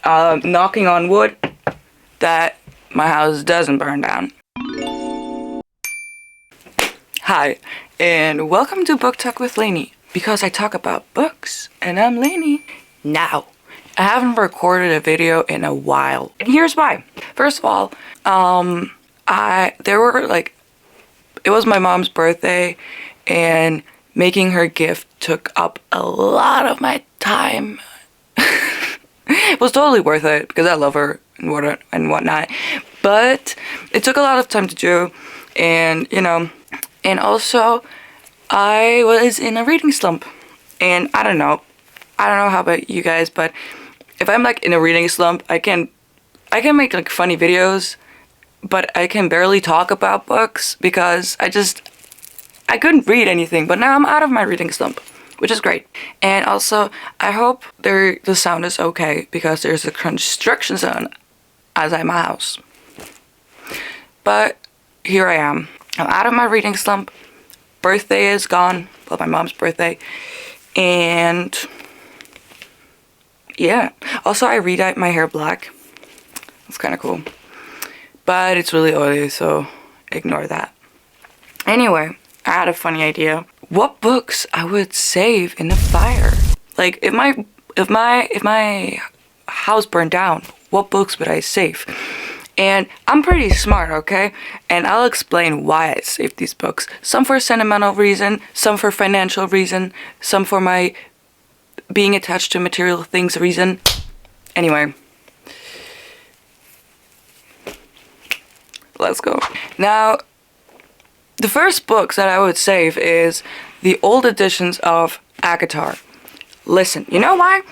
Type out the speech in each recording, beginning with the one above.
knocking on wood that my house doesn't burn down. Hi, and welcome to Book Talk with Lainey, because I talk about books, and I'm Lainey. Now, I haven't recorded a video in a while, and here's why. First of all, it was my mom's birthday, and making her gift took up a lot of my time. It was totally worth it because I love her and whatnot, but it took a lot of time to do, and and also I was in a reading slump, and I don't know how about you guys, but if I'm like in a reading slump, I can make like funny videos, but I can barely talk about books because I couldn't read anything. But now I'm out of my reading slump, which is great. And also, I hope the sound is okay because there's a construction zone outside my house. But here I am. I'm out of my reading slump. Birthday is gone. Well, my mom's birthday. And yeah. Also, I re-dyed my hair black. It's kind of cool. But it's really oily, so ignore that. Anyway, I had a funny idea. What books I would save in a fire? Like, if my house burned down, what books would I save? And I'm pretty smart, okay? And I'll explain why I saved these books. Some for sentimental reason, some for financial reason, some for my being attached to material things reason. Anyway. Let's go. Now, the first books that I would save is the old editions of Akatar. Listen, you know why?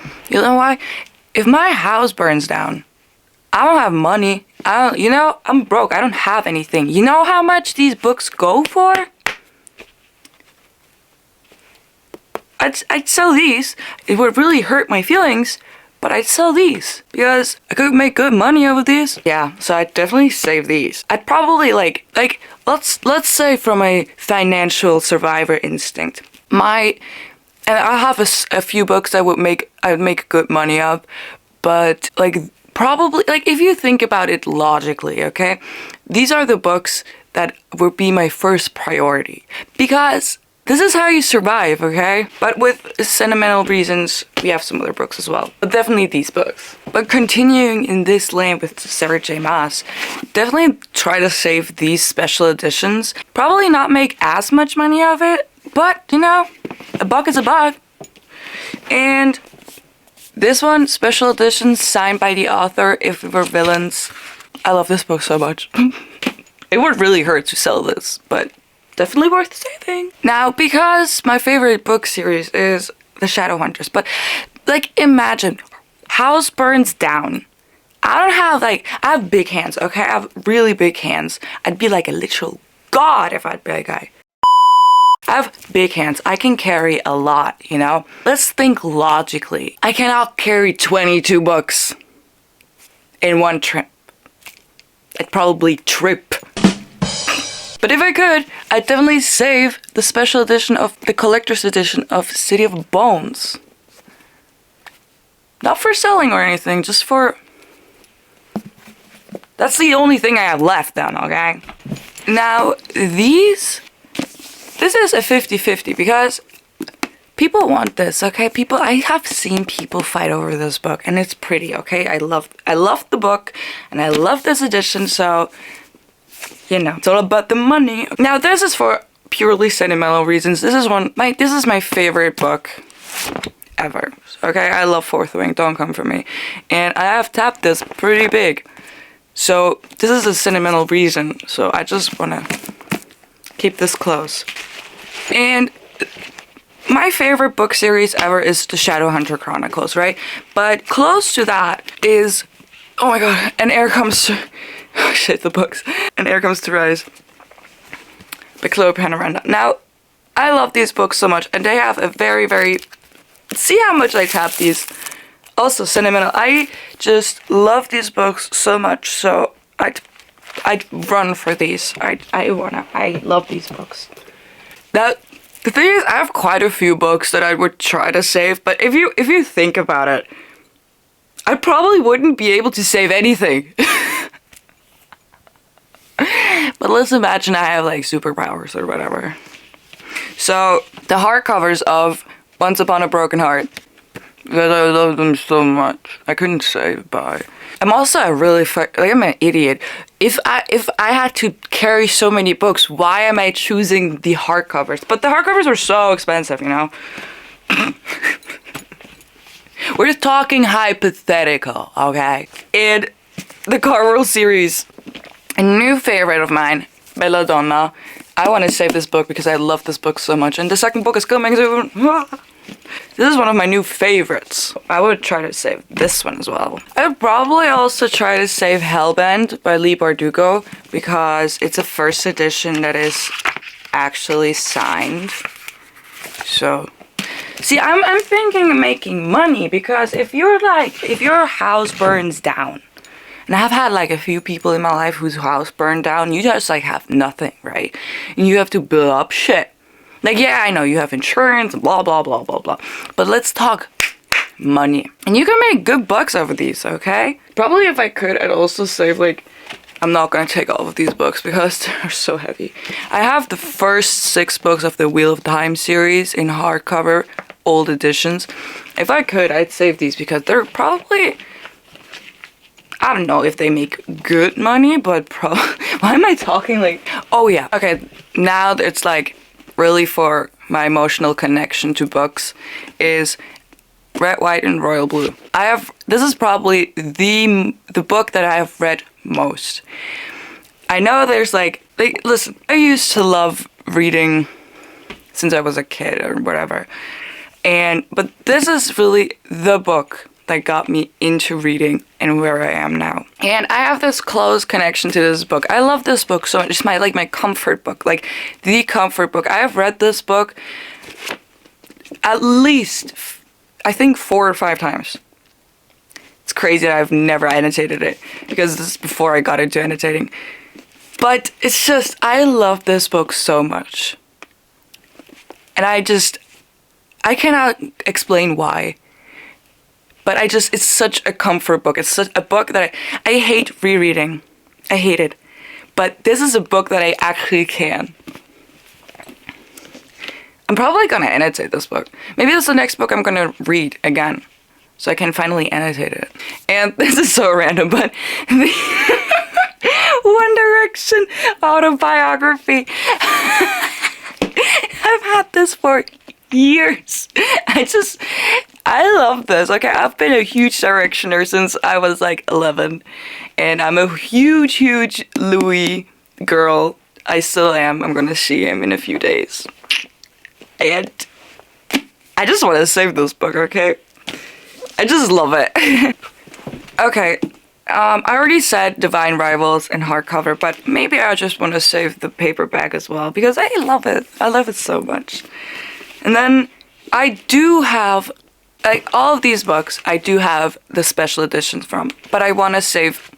If my house burns down, I don't have money. I'm broke. I don't have anything. You know how much these books go for? I'd sell these. It would really hurt my feelings, but I'd sell these because I could make good money over these. Yeah, so I'd definitely save these. I'd probably let's say from a financial survivor instinct. And I have a few books I would make good money of, but probably if you think about it logically, okay? These are the books that would be my first priority because this is how you survive, okay? But with sentimental reasons, we have some other books as well. But definitely these books. But continuing in this lane with Sarah J. Maas, definitely try to save these special editions. Probably not make as much money of it, but, a buck is a buck. And this one, special edition, signed by the author, If We Were Villains. I love this book so much. It would really hurt to sell this, but definitely worth saving. Now, because my favorite book series is The Shadowhunters, but imagine house burns down. I have big hands, okay? I have really big hands. I'd be like a literal god if I'd be a guy. I have big hands. I can carry a lot, Let's think logically. I cannot carry 22 books in one trip. I'd probably trip. But if I could, I'd definitely save the special edition of the collector's edition of City of Bones. Not for selling or anything, just for... That's the only thing I have left then, okay? Now, this is a 50-50 because people want this, okay? I have seen people fight over this book and it's pretty, okay? I love the book and I love this edition, so... it's all about the money. Now, this is for purely sentimental reasons. This is my favorite book ever. Okay, I love Fourth Wing. Don't come for me. And I have tapped this pretty big. So this is a sentimental reason. So I just want to keep this close. And my favorite book series ever is the Shadowhunter Chronicles, right? But close to that is, oh my god, And Air Comes to... Oh shit, the books. And Air Comes to Rise by Chloe Panorama. Now, I love these books so much, and they have a very, very... See how much I tap these. Also, sentimental. I just love these books so much, so I'd run for these. I love these books. Now, the thing is, I have quite a few books that I would try to save, but if you think about it, I probably wouldn't be able to save anything. But let's imagine I have like superpowers or whatever. So the hardcovers of Once Upon a Broken Heart, because I love them so much, I couldn't say bye. I'm also a really I'm an idiot. If I had to carry so many books, why am I choosing the hardcovers? But the hardcovers are so expensive, you know. We're just talking hypothetical, okay? In the Carvel series, a new favorite of mine, Belladonna. I want to save this book because I love this book so much, and the second book is coming soon. This is one of my new favorites. I would try to save this one as well. I would probably also try to save Hellbent by Leigh Bardugo because it's a first edition that is actually signed. So, see, I'm thinking of making money because if your house burns down, and I've had like a few people in my life whose house burned down, you just like have nothing, right? And you have to build up shit. Like, yeah, I know you have insurance, blah, blah, blah, blah, blah. But let's talk money. And you can make good bucks over these, okay? Probably if I could, I'd also save, like, I'm not gonna take all of these books because they're so heavy. I have the first 6 books of the Wheel of Time series in hardcover, old editions. If I could, I'd save these because they're probably... I don't know if they make good money, but why am I talking like... Oh, yeah. Okay, now it's like... really for my emotional connection to books is Red, White, and Royal Blue. This is probably the book that I have read most. I know there's like listen, I used to love reading since I was a kid or whatever. But this is really the book that got me into reading and where I am now. And I have this close connection to this book. I love this book so much. It's my comfort book, like the comfort book. I have read this book at least, I think 4 or 5 times. It's crazy that I've never annotated it because this is before I got into annotating. But it's just, I love this book so much. And I cannot explain why. But it's such a comfort book. It's such a book that I hate rereading. I hate it. But this is a book that I actually can. I'm probably gonna annotate this book. Maybe this is the next book I'm gonna read again. So I can finally annotate it. And this is so random, but the One Direction autobiography. I've had this for years. I love this. Okay, I've been a huge Directioner since I was like 11. And I'm a huge Louis girl. I still am. I'm gonna see him in a few days. And I just want to save this book, okay? I just love it. Okay, I already said Divine Rivals and hardcover, but maybe I just want to save the paperback as well because I love it. I love it so much. And then I do have, like, all of these books, I do have the special editions from, but I want to save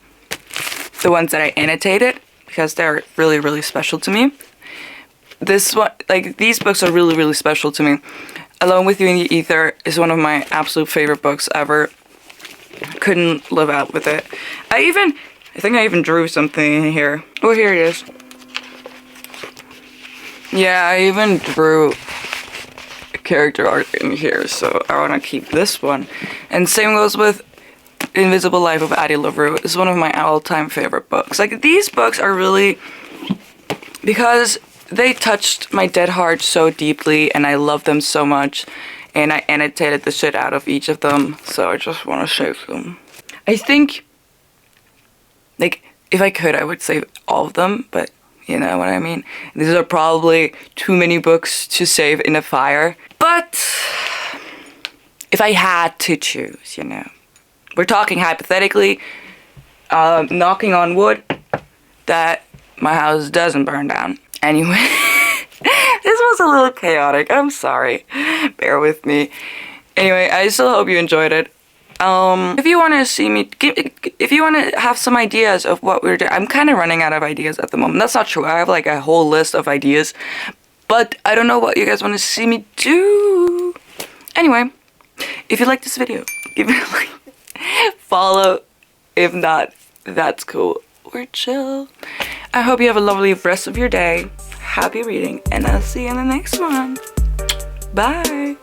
the ones that I annotated because they're really special to me. This one, like, these books are really special to me. Alone with You in the Ether is one of my absolute favorite books ever. Couldn't live out with it. I think I even drew something in here. Oh, here it is. Yeah, I even drew character art in here, so I want to keep this one. And same goes with Invisible Life of Addie LaRue. It's one of my all-time favorite books. Like, these books are really, because they touched my dead heart so deeply and I love them so much, and I annotated the shit out of each of them, so I just want to save them. I think, like, if I could, I would save all of them, but you know what I mean? These are probably too many books to save in a fire. But if I had to choose, you know, we're talking hypothetically, knocking on wood, that my house doesn't burn down. Anyway, this was a little chaotic. I'm sorry. Bear with me. Anyway, I still hope you enjoyed it. If you want to see me, if you want to have some ideas of what we're doing, I'm kind of running out of ideas at the moment. That's not true. I have like a whole list of ideas, but I don't know what you guys want to see me do. Anyway, if you like this video, give it a like. follow. If not, that's cool. We're chill. I hope you have a lovely rest of your day. Happy reading, and I'll see you in the next one. Bye.